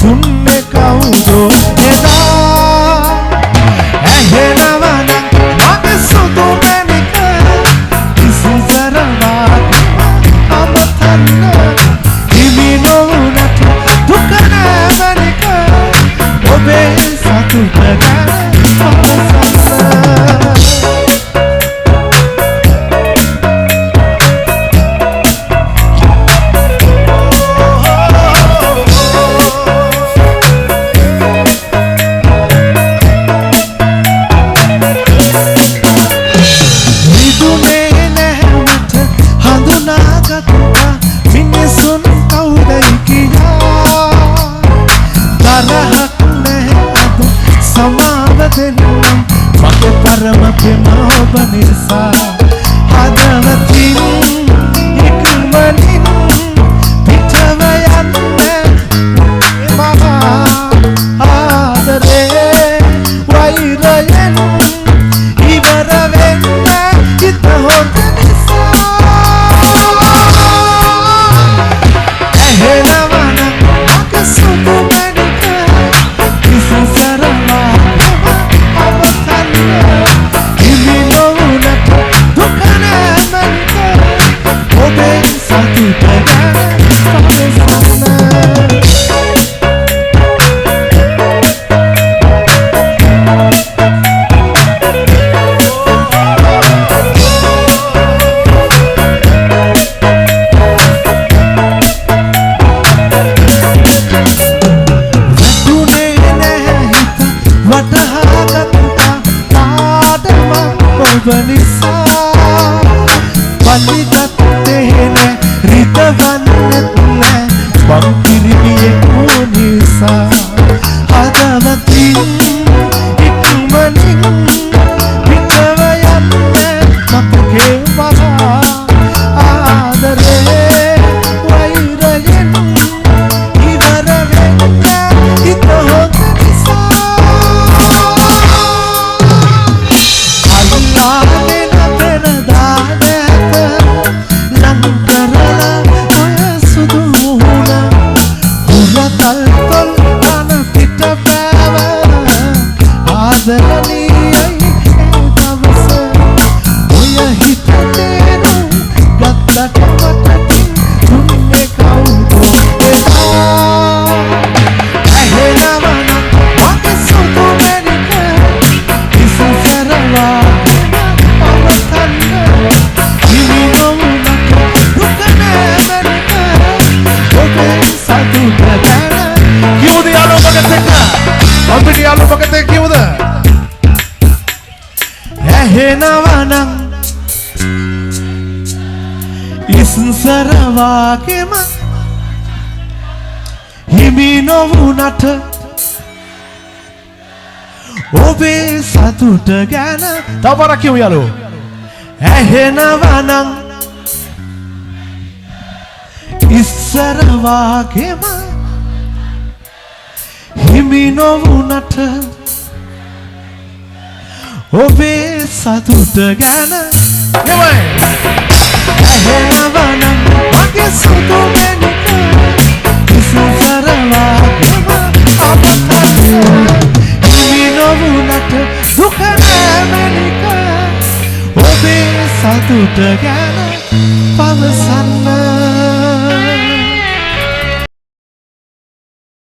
දුන්නේ කවුදෝ එදා ඇහෙනවනම් මගේ සුදු මැණික ඉසුසරවා අමතන්න හිමි නොවුනට දුක නෑ මැණික ඔබේ සතුට ගැන परम प्रेम बनिसा हदवतिन इकमनिन पिठवयन्ने महा आदरे वैरयन इवर वेन्न हित होत නිසා ඇහෙනවනම් මගේ සුදු මැණික ඉසුසරවා बनसा बलिदत्ते ने रितवन्नत्ने बंकिरिये मुनिसा हदवतिन इकमनिन पिठवयन्ने मपके महा आदरे वैरयन इवर वेन्न हित होत නිසා ඇහෙනවනම් ඉස්සරවාගෙම හිමි නොවුනට ඔබේ සතුට ගැන තව පාරක් කියමු යාළුවෝ ඇහෙනවනම් ඉස්සරවාගෙම හිමි නොවුනට ඔබේ සතුට ගැන නෙමෙයි ඇහෙනවනම් මගේ සුදු මැණික ඉසුසරවා අමතන්න හිමි නොවුනට දුක නෑ මැණික ඔබේ සතුට ගැන පවසන්න